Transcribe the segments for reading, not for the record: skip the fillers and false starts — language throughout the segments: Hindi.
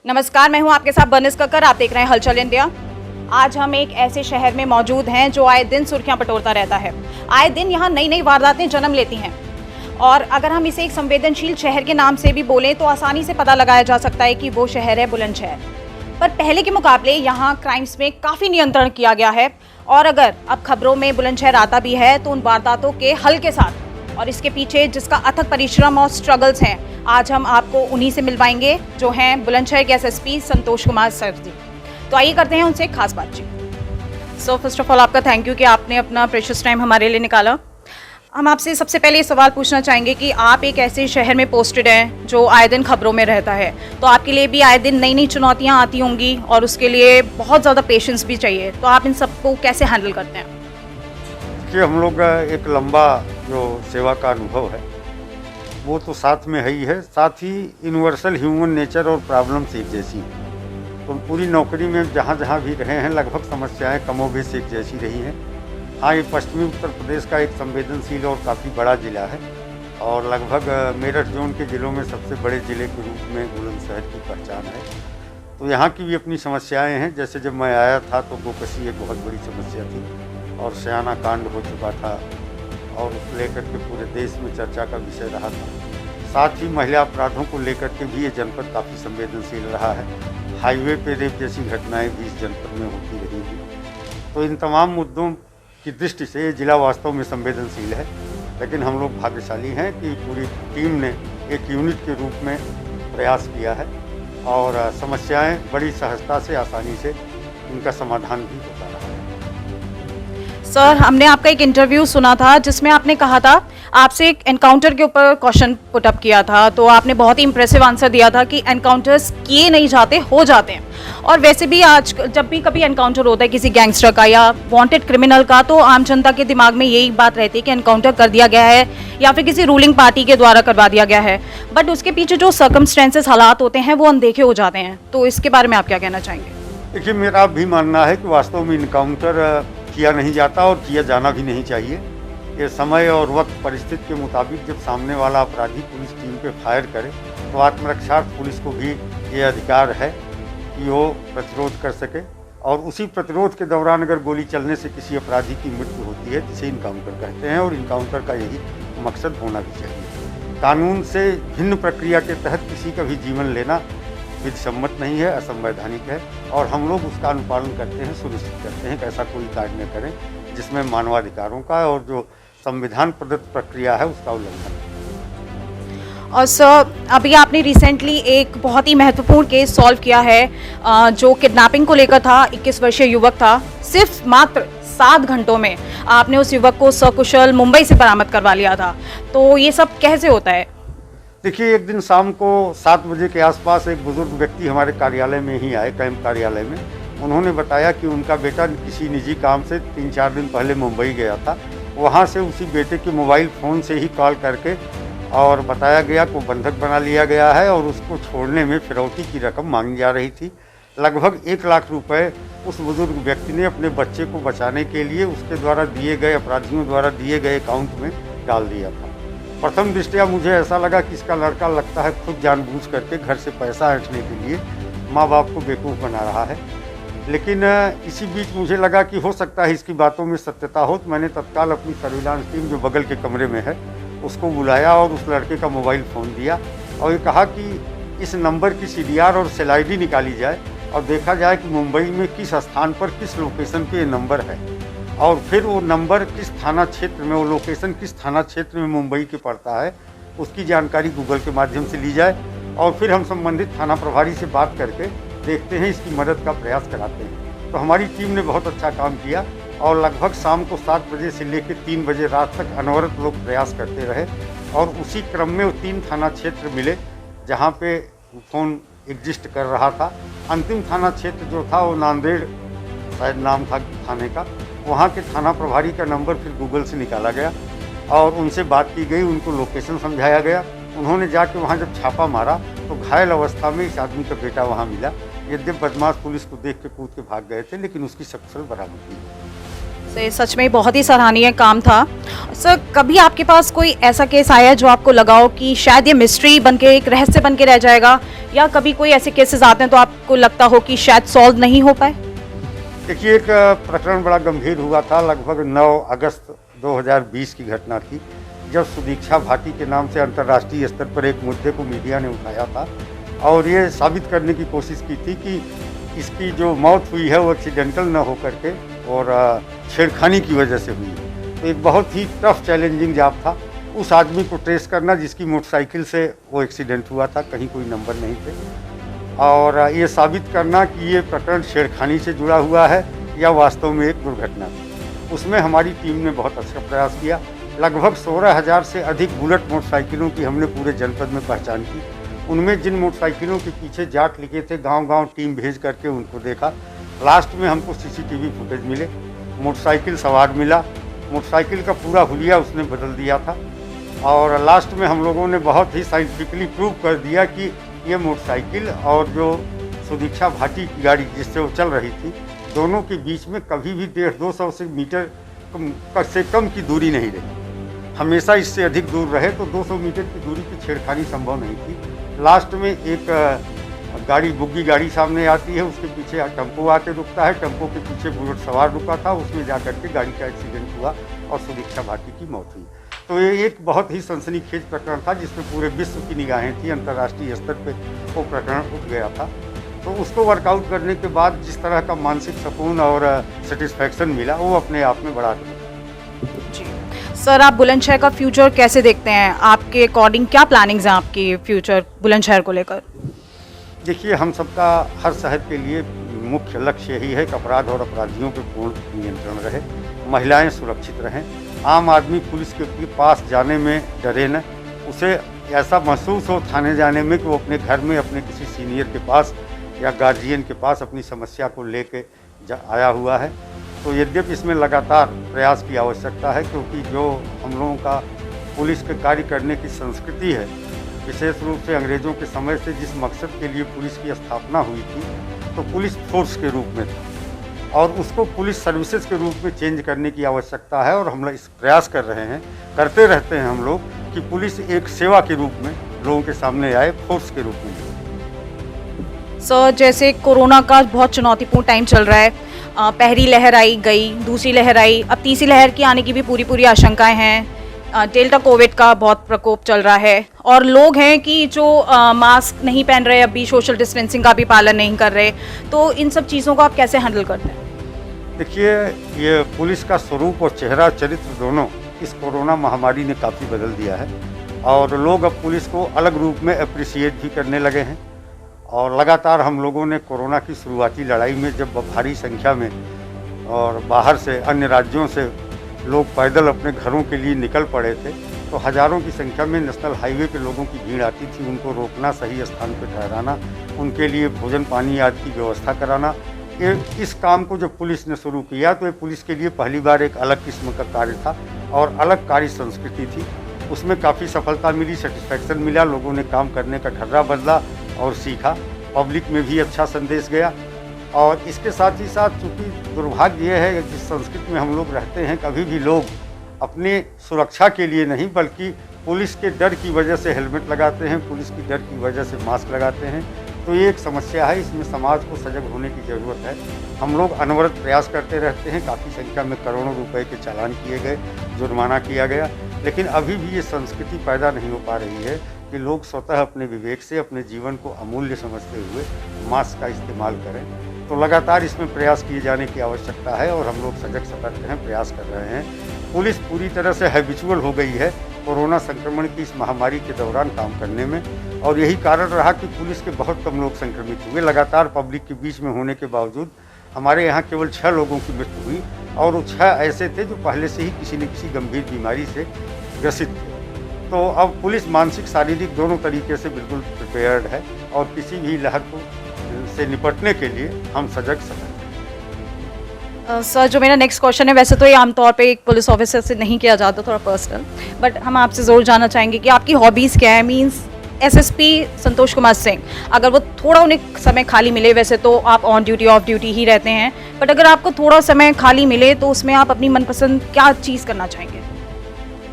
नमस्कार, मैं हूं आपके साथ बनिस कक्कर। आप देख रहे हैं हलचल इंडिया। आज हम एक ऐसे शहर में मौजूद हैं जो आए दिन सुर्खियां बटोरता रहता है। आए दिन यहां नई नई वारदातें जन्म लेती हैं और अगर हम इसे एक संवेदनशील शहर के नाम से भी बोलें तो आसानी से पता लगाया जा सकता है कि वो शहर है बुलंदशहर। पर पहले के मुकाबले यहाँ क्राइम्स में काफ़ी नियंत्रण किया गया है और अगर अब खबरों में बुलंदशहर आता भी है तो उन वारदातों के हल के साथ और इसके पीछे जिसका अथक परिश्रम और स्ट्रगल्स हैं, आज हम आपको उन्हीं से मिलवाएंगे जो हैं बुलंदशहर के एसएसपी संतोष कुमार सर जी। तो आइए करते हैं उनसे एक खास बातचीत। सो फर्स्ट ऑफ ऑल आपका थैंक यू कि आपने अपना प्रेशियस टाइम हमारे लिए निकाला। हम आपसे सबसे पहले ये सवाल पूछना चाहेंगे कि आप एक ऐसे शहर में पोस्टेड हैं जो आए दिन खबरों में रहता है, तो आपके लिए भी आए दिन नई नई चुनौतियाँ आती होंगी और उसके लिए बहुत ज़्यादा पेशेंस भी चाहिए, तो आप इन सबको कैसे हैंडल करते हैं? कि हम लोग एक लंबा जो सेवा का अनुभव है वो तो साथ में है ही है, साथ ही यूनिवर्सल ह्यूमन नेचर और प्रॉब्लम्स एक जैसी हैं। तो पूरी नौकरी में जहाँ जहाँ भी रहे हैं लगभग समस्याएं कमोबेश एक जैसी रही हैं। हाँ, ये पश्चिमी उत्तर प्रदेश का एक संवेदनशील और काफ़ी बड़ा ज़िला है और लगभग मेरठ जोन के ज़िलों में सबसे बड़े ज़िले के रूप में बुलंदशहर की पहचान है। तो यहाँ की भी अपनी समस्याएं हैं। जैसे जब मैं आया था तो गोकशी एक बहुत बड़ी समस्या थी और सयाना कांड हो चुका था और उसको लेकर के पूरे देश में चर्चा का विषय रहा था। साथ ही महिला अपराधों को लेकर के भी ये जनपद काफ़ी संवेदनशील रहा है। हाईवे पे रेप जैसी घटनाएं भी इस जनपद में होती रही हैं। तो इन तमाम मुद्दों की दृष्टि से ये जिला वास्तव में संवेदनशील है, लेकिन हम लोग भाग्यशाली हैं कि पूरी टीम ने एक यूनिट के रूप में प्रयास किया है और समस्याएं बड़ी सहजता से आसानी से इनका समाधान भी होता रहा है। सर, हमने आपका एक इंटरव्यू सुना था जिसमें आपने कहा था, आपसे एक एनकाउंटर के ऊपर क्वेश्चन पुट अप किया था, तो आपने बहुत ही इंप्रेसिव आंसर दिया था कि एनकाउंटर्स किए नहीं जाते, हो जाते हैं। और वैसे भी आज जब भी कभी एनकाउंटर होता है किसी गैंगस्टर का या वांटेड क्रिमिनल का, तो आम जनता के दिमाग में यही बात रहती है कि एनकाउंटर कर दिया गया है या फिर किसी रूलिंग पार्टी के द्वारा करवा दिया गया है, बट उसके पीछे जो सर्कमस्टेंसेस हालात होते हैं वो अनदेखे हो जाते हैं। तो इसके बारे में आप क्या कहना चाहेंगे? देखिए, मेरा भी मानना है कि वास्तव में इनकाउंटर किया नहीं जाता और किया जाना भी नहीं चाहिए। ये समय और वक्त परिस्थिति के मुताबिक जब सामने वाला अपराधी पुलिस टीम पे फायर करे तो आत्मरक्षार्थ पुलिस को भी ये अधिकार है कि वो प्रतिरोध कर सके और उसी प्रतिरोध के दौरान अगर गोली चलने से किसी अपराधी की मृत्यु होती है जिसे इनकाउंटर कहते हैं और इनकाउंटर का यही मकसद होना भी चाहिए। कानून से भिन्न प्रक्रिया के तहत किसी का भी जीवन लेना विधिसम्मत नहीं है, असंवैधानिक है और हम लोग उसका अनुपालन करते हैं, सुनिश्चित करते हैं कि ऐसा कोई कार्य न करें जिसमें मानवाधिकारों का और जो संविधान प्रदत्त प्रक्रिया है उसका उल्लंघन है। और सर, अभी आपने रिसेंटली एक बहुत ही महत्वपूर्ण केस सॉल्व किया है जो किडनैपिंग को लेकर था। 21 वर्षीय युवक था। सिर्फ मात्र 7 घंटों में आपने उस युवक को सकुशल मुंबई से बरामद करवा लिया था। तो ये सब कैसे होता है? देखिए, एक दिन शाम को 7 बजे के आसपास एक बुजुर्ग व्यक्ति हमारे कार्यालय में ही आए, कैंप कार्यालय में। उन्होंने बताया कि उनका बेटा किसी निजी काम से 3-4 दिन पहले मुंबई गया था। वहाँ से उसी बेटे के मोबाइल फ़ोन से ही कॉल करके और बताया गया को बंधक बना लिया गया है और उसको छोड़ने में फिरौती की रकम मांगी जा रही थी। लगभग 1 लाख रुपए उस बुजुर्ग व्यक्ति ने अपने बच्चे को बचाने के लिए उसके द्वारा दिए गए, अपराधियों द्वारा दिए गए अकाउंट में डाल दिया था। प्रथम दृष्टया मुझे ऐसा लगा कि इसका लड़का लगता है खुद जानबूझ करके घर से पैसा ऐंठने के लिए माँ बाप को बेवकूफ़ बना रहा है। लेकिन इसी बीच मुझे लगा कि हो सकता है इसकी बातों में सत्यता हो, तो मैंने तत्काल अपनी सर्विलांस टीम जो बगल के कमरे में है उसको बुलाया और उस लड़के का मोबाइल फ़ोन दिया और ये कहा कि इस नंबर की CDR और सेल ID निकाली जाए और देखा जाए कि मुंबई में किस स्थान पर किस लोकेशन पे ये नंबर है और फिर वो नंबर किस थाना क्षेत्र में, वो लोकेशन किस थाना क्षेत्र में मुंबई के पड़ता है, उसकी जानकारी गूगल के माध्यम से ली जाए और फिर हम संबंधित थाना प्रभारी से बात करके देखते हैं, इसकी मदद का प्रयास कराते हैं। तो हमारी टीम ने बहुत अच्छा काम किया और लगभग शाम को 7 बजे से लेकर 3 बजे रात तक अनवरत लोग प्रयास करते रहे और उसी क्रम में वो 3 थाना क्षेत्र मिले जहाँ पे फ़ोन एग्जिस्ट कर रहा था। अंतिम थाना क्षेत्र जो था वो नांदेड़ शायद नाम था थाने का। वहाँ के थाना प्रभारी का नंबर फिर गूगल से निकाला गया और उनसे बात की गई, उनको लोकेशन समझाया गया। उन्होंने जाके वहाँ जब छापा मारा तो घायल अवस्था में इस आदमी का बेटा वहाँ मिला। यद्यप बदमाश पुलिस को देख के कूद के भाग गए थे, लेकिन उसकी सकुशल बरामदगी हुई। तो ये सच में बहुत ही सराहनीय काम था। सर, कभी आपके पास कोई ऐसा केस आया है जो आपको लगा हो कि शायद ये मिस्ट्री बन के, एक रहस्य बन के रह जाएगा, या कभी कोई ऐसे केसेस आते हैं तो आपको लगता हो कि शायद सॉल्व नहीं हो पाए? देखिए, एक प्रकरण बड़ा गंभीर हुआ था। लगभग 9 अगस्त 2020 की घटना थी, जब सुदीक्षा भाटी के नाम से अंतर्राष्ट्रीय स्तर पर एक मुद्दे को मीडिया ने उठाया था और ये साबित करने की कोशिश की थी कि इसकी जो मौत हुई है वो एक्सीडेंटल न हो करके और छेड़खानी की वजह से हुई है। तो एक बहुत ही टफ चैलेंजिंग जॉब था उस आदमी को ट्रेस करना जिसकी मोटरसाइकिल से वो एक्सीडेंट हुआ था, कहीं कोई नंबर नहीं थे, और ये साबित करना कि ये प्रकरण छेड़खानी से जुड़ा हुआ है या वास्तव में एक दुर्घटना थी। उसमें हमारी टीम ने बहुत अच्छा प्रयास किया। लगभग 16,000 से अधिक बुलेट मोटरसाइकिलों की हमने पूरे जनपद में पहचान की। उनमें जिन मोटरसाइकिलों के पीछे जाट लिखे थे, गांव-गांव टीम भेज करके उनको देखा। लास्ट में हमको सीसीटीवी फुटेज मिले, मोटरसाइकिल सवार मिला, मोटरसाइकिल का पूरा हुलिया उसने बदल दिया था, और लास्ट में हम लोगों ने बहुत ही साइंटिफिकली प्रूव कर दिया कि ये मोटरसाइकिल और जो सुदीक्षा भाटी की गाड़ी जिससे वो चल रही थी, दोनों के बीच में कभी भी 150-200 मीटर से कम की दूरी नहीं रही। हमेशा इससे अधिक दूर रहे तो 200 मीटर की दूरी की छेड़खानी संभव नहीं थी। लास्ट में एक गाड़ी, बुग्गी गाड़ी सामने आती है, उसके पीछे टेम्पो आके रुकता है, टेम्पो के पीछे बुलेट सवार रुका था, उसमें जाकर के गाड़ी का एक्सीडेंट हुआ और सुदीक्षा भाटी की मौत हुई। तो ये एक बहुत ही सनसनीखेज प्रकरण था जिसमें पूरे विश्व की निगाहें थी, अंतर्राष्ट्रीय स्तर पे वो प्रकरण उठ गया था। तो उसको वर्कआउट करने के बाद जिस तरह का मानसिक सुकून और सेटिस्फैक्शन मिला वो अपने आप में बड़ा जी सर, आप बुलंदशहर का फ्यूचर कैसे देखते हैं? आपके अकॉर्डिंग क्या प्लानिंग्स हैं आपकी फ्यूचर बुलंदशहर को लेकर? देखिए, हम सबका हर शहर के लिए मुख्य लक्ष्य यही है कि अपराध और अपराधियों पर पूर्ण नियंत्रण रहे, महिलाएं सुरक्षित रहें, आम आदमी पुलिस के पास जाने में डरे न, उसे ऐसा महसूस हो थाने जाने में कि वो अपने घर में अपने किसी सीनियर के पास या गार्जियन के पास अपनी समस्या को लेके आया हुआ है। तो यद्यपि इसमें लगातार प्रयास की आवश्यकता है, क्योंकि जो हम लोगों का पुलिस के कार्य करने की संस्कृति है, विशेष रूप से अंग्रेज़ों के समय से जिस मकसद के लिए पुलिस की स्थापना हुई थी, तो पुलिस फोर्स के रूप में था और उसको पुलिस सर्विसेज के रूप में चेंज करने की आवश्यकता है। और हम लोग इस प्रयास कर रहे हैं, करते रहते हैं हम लोग कि पुलिस एक सेवा के रूप में लोगों के सामने आए, फोर्स के रूप में। सर, जैसे कोरोना का बहुत चुनौतीपूर्ण टाइम चल रहा है, पहली लहर आई गई, दूसरी लहर आई, अब तीसरी लहर की आने की भी पूरी आशंकाएं हैं। डेल्टा कोविड का बहुत प्रकोप चल रहा है और लोग हैं कि जो मास्क नहीं पहन रहे, अभी सोशल डिस्टेंसिंग का भी पालन नहीं कर रहे, तो इन सब चीज़ों को आप कैसे हैंडल करते हैं? देखिए, ये पुलिस का स्वरूप और चेहरा, चरित्र दोनों इस कोरोना महामारी ने काफ़ी बदल दिया है और लोग अब पुलिस को अलग रूप में अप्रिशिएट भी करने लगे हैं। और लगातार हम लोगों ने कोरोना की शुरुआती लड़ाई में जब भारी संख्या में और बाहर से अन्य राज्यों से लोग पैदल अपने घरों के लिए निकल पड़े थे, तो हज़ारों की संख्या में नेशनल हाईवे पे लोगों की भीड़ आती थी। उनको रोकना, सही स्थान पर ठहराना, उनके लिए भोजन पानी आदि की व्यवस्था कराना, इस काम को जब पुलिस ने शुरू किया तो ये पुलिस के लिए पहली बार एक अलग किस्म का कार्य था और अलग कार्य संस्कृति थी। उसमें काफ़ी सफलता मिली, सेटिस्फैक्शन मिला, लोगों ने काम करने का ढर्रा बदला और सीखा, पब्लिक में भी अच्छा संदेश गया। और इसके साथ ही साथ चूँकि दुर्भाग्य ये है जिस संस्कृति में हम लोग रहते हैं, कभी भी लोग अपने सुरक्षा के लिए नहीं बल्कि पुलिस के डर की वजह से हेलमेट लगाते हैं, पुलिस की डर की वजह से मास्क लगाते हैं। तो ये एक समस्या है, इसमें समाज को सजग होने की ज़रूरत है। हम लोग अनवरत प्रयास करते रहते हैं, काफ़ी संख्या में करोड़ों रुपए के चालान किए गए, जुर्माना किया गया, लेकिन अभी भी ये संस्कृति पैदा नहीं हो पा रही है कि लोग स्वतः अपने विवेक से अपने जीवन को अमूल्य समझते हुए मास्क का इस्तेमाल करें। तो लगातार इसमें प्रयास किए जाने की आवश्यकता है और हम लोग सजग सतर्क हैं, प्रयास कर रहे हैं। पुलिस पूरी तरह से हैबिचुअल हो गई है कोरोना संक्रमण की इस महामारी के दौरान काम करने में, और यही कारण रहा कि पुलिस के बहुत कम लोग संक्रमित हुए। लगातार पब्लिक के बीच में होने के बावजूद हमारे यहाँ केवल 6 लोगों की मृत्यु हुई और वो 6 ऐसे थे जो पहले से ही किसी न किसी गंभीर बीमारी से ग्रसित थे। तो अब पुलिस मानसिक शारीरिक दोनों तरीके से बिल्कुल प्रिपेयर्ड है और किसी भी लहर को से निपटने के लिए हम सजग हैं। सर, जो मेरा नेक्स्ट क्वेश्चन है, वैसे तो ये आमतौर पे एक पुलिस ऑफिसर से नहीं किया जाता, थोड़ा पर्सनल, बट हम आपसे ज़रूर जानना चाहेंगे कि आपकी हॉबीज़ क्या है? मींस एसएसपी संतोष कुमार सिंह, अगर वो थोड़ा उन्हें समय खाली मिले, वैसे तो आप ऑन ड्यूटी ऑफ ड्यूटी ही रहते हैं, बट अगर आपको थोड़ा समय खाली मिले तो उसमें आप अपनी मनपसंद क्या चीज़ करना चाहेंगे?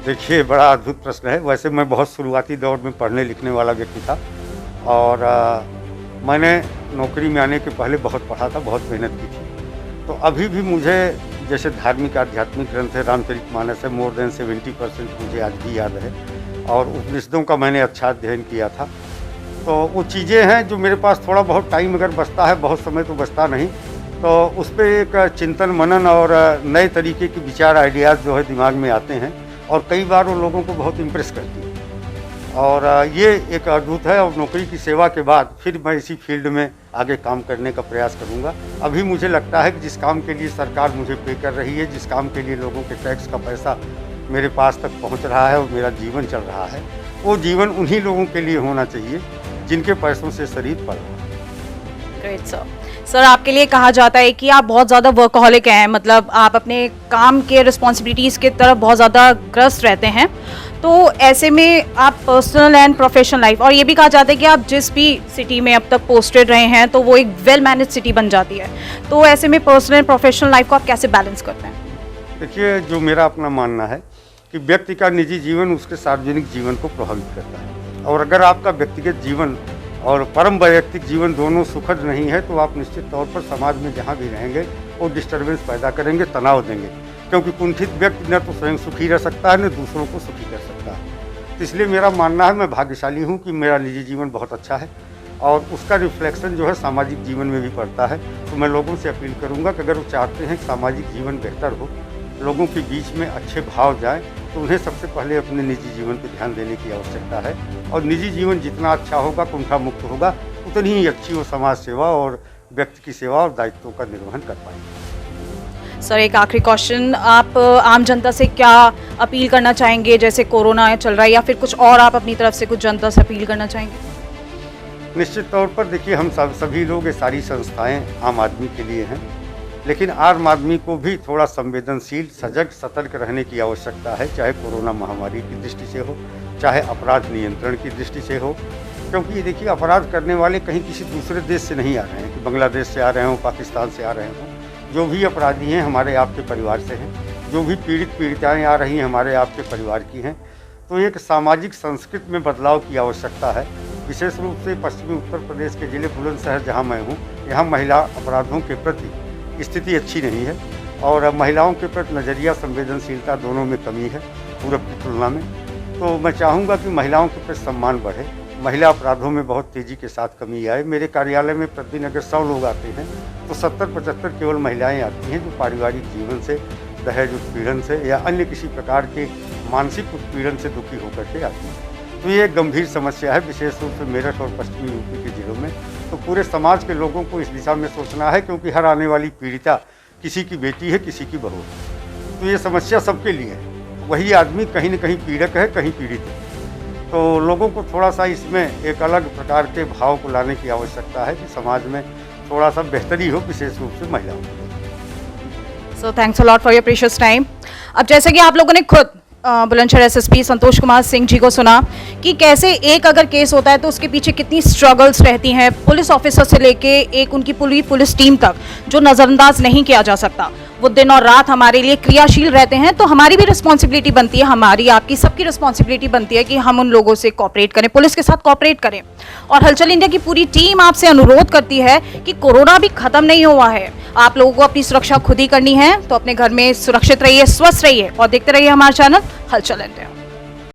देखिए, बड़ा अद्भुत प्रश्न है। वैसे मैं बहुत शुरुआती दौर में पढ़ने लिखने वाला व्यक्ति था और मैंने नौकरी में आने के पहले बहुत पढ़ा था, बहुत मेहनत की थी। तो अभी भी मुझे जैसे धार्मिक आध्यात्मिक ग्रंथ है, रामचरितमानस है, मोर देन 70% मुझे आज भी याद है और उपनिषदों का मैंने अच्छा अध्ययन किया था। तो वो चीज़ें हैं जो मेरे पास थोड़ा बहुत टाइम अगर बचता है, बहुत समय तो बचता नहीं, तो उस पर एक चिंतन मनन और नए तरीके के विचार आइडियाज़ जो है दिमाग में आते हैं और कई बार वो लोगों को बहुत इम्प्रेस करती है और ये एक अद्भुत है। और नौकरी की सेवा के बाद फिर मैं इसी फील्ड में आगे काम करने का प्रयास करूंगा। अभी मुझे लगता है कि जिस काम के लिए सरकार मुझे पे कर रही है, जिस काम के लिए लोगों के टैक्स का पैसा मेरे पास तक पहुंच रहा है और मेरा जीवन चल रहा है, वो जीवन उन्हीं लोगों के लिए होना चाहिए जिनके पैसों से शरीर पल रहा है। Great sir. सर, आपके लिए कहा जाता है कि आप बहुत ज़्यादा वर्कहॉलिक हैं, मतलब आप अपने काम के रिस्पॉन्सिबिलिटीज़ की तरफ बहुत ज़्यादा ग्रस्त रहते हैं। तो ऐसे में आप पर्सनल एंड प्रोफेशनल लाइफ, और ये भी कहा जाता है कि आप जिस भी सिटी में अब तक पोस्टेड रहे हैं तो वो एक वेल मैनेज सिटी बन जाती है, तो ऐसे में पर्सनल एंड प्रोफेशनल लाइफ को आप कैसे बैलेंस करते हैं? देखिए, जो मेरा अपना मानना है कि व्यक्ति का निजी जीवन उसके सार्वजनिक जीवन को प्रभावित करता है और अगर आपका व्यक्तिगत जीवन और परम वैयक्तिक जीवन दोनों सुखद नहीं है तो आप निश्चित तौर पर समाज में जहाँ भी रहेंगे वो डिस्टर्बेंस पैदा करेंगे, तनाव देंगे, क्योंकि कुंठित व्यक्ति न तो स्वयं सुखी रह सकता है न दूसरों को सुखी कर सकता है। तो इसलिए मेरा मानना है, मैं भाग्यशाली हूँ कि मेरा निजी जीवन बहुत अच्छा है और उसका रिफ्लेक्शन जो है सामाजिक जीवन में भी पड़ता है। तो मैं लोगों से अपील करूँगा कि अगर वो चाहते हैं कि सामाजिक जीवन बेहतर हो, लोगों के बीच में अच्छे भाव जाएँ, तो उन्हें सबसे पहले अपने निजी जीवन पर ध्यान देने की आवश्यकता है और निजी जीवन जितना अच्छा होगा, कुंठा मुक्त होगा, उतनी ही अच्छी वो समाज सेवा और व्यक्ति की सेवा और दायित्वों का निर्वहन कर पाएंगे। सर, एक आखिरी क्वेश्चन, आप आम जनता से क्या अपील करना चाहेंगे? जैसे कोरोना चल रहा है या फिर कुछ और आप अपनी तरफ से कुछ जनता से अपील करना चाहेंगे? निश्चित तौर पर देखिए, हम सभी लोग, ये सारी संस्थाएं आम आदमी के लिए हैं, लेकिन आम आदमी को भी थोड़ा संवेदनशील, सजग, सतर्क रहने की आवश्यकता है, चाहे कोरोना महामारी की दृष्टि से हो, चाहे अपराध नियंत्रण की दृष्टि से हो। क्योंकि देखिए, अपराध करने वाले कहीं किसी दूसरे देश से नहीं आ रहे हैं कि बांग्लादेश से आ रहे हों, पाकिस्तान से आ रहे हों। जो भी अपराधी हैं हमारे आपके परिवार से हैं, जो भी पीड़िताएँ आ रही हैं हमारे आपके परिवार की हैं। तो एक सामाजिक संस्कृति में बदलाव की आवश्यकता है। विशेष रूप से पश्चिमी उत्तर प्रदेश के जिले बुलंदशहर जहाँ मैं हूँ, यहाँ महिला अपराधों के प्रति स्थिति अच्छी नहीं है और महिलाओं के प्रति नज़रिया, संवेदनशीलता दोनों में कमी है पूरब की तुलना में। तो मैं चाहूँगा कि महिलाओं के प्रति सम्मान बढ़े, महिला अपराधों में बहुत तेज़ी के साथ कमी आए। मेरे कार्यालय में प्रतिदिन अगर 100 लोग आते हैं तो 70-75 केवल महिलाएं आती हैं जो पारिवारिक जीवन से, दहेज उत्पीड़न से या अन्य किसी प्रकार के मानसिक उत्पीड़न से दुखी होकर के आती हैं। तो ये एक गंभीर समस्या है, विशेष रूप से मेरठ और पश्चिमी यूपी के जिलों में। तो पूरे समाज के लोगों को इस दिशा में सोचना है, क्योंकि हर आने वाली पीड़िता किसी की बेटी है, किसी की बहू है। तो ये समस्या सबके लिए है, वही आदमी कहीं न कहीं पीड़क है, कहीं पीड़ित है। तो लोगों को थोड़ा सा इसमें एक अलग प्रकार के भाव को लाने की आवश्यकता है कि समाज में थोड़ा सा बेहतरी हो, विशेष रूप से महिलाओं को। So thanks a lot for your precious time. अब जैसे कि आप लोगों ने खुद बुलंदशहर एसएसपी संतोष कुमार सिंह जी को सुना कि कैसे एक अगर केस होता है तो उसके पीछे कितनी स्ट्रगल्स रहती हैं, पुलिस ऑफिसर से लेके एक उनकी पूरी पुलिस टीम तक, जो नज़रअंदाज नहीं किया जा सकता। वो दिन और रात हमारे लिए क्रियाशील रहते हैं, तो हमारी भी रिस्पॉन्सिबिलिटी बनती है, हमारी आपकी सबकी रिस्पॉन्सिबिलिटी बनती है कि हम उन लोगों से कोऑपरेट करें, पुलिस के साथ कोऑपरेट करें। और हलचल इंडिया की पूरी टीम आपसे अनुरोध करती है कि कोरोना भी खत्म नहीं हुआ है, आप लोगों को अपनी सुरक्षा खुद ही करनी है। तो अपने घर में सुरक्षित रहिए, स्वस्थ रहिए और देखते रहिए हमारा चैनल हलचल इंडिया।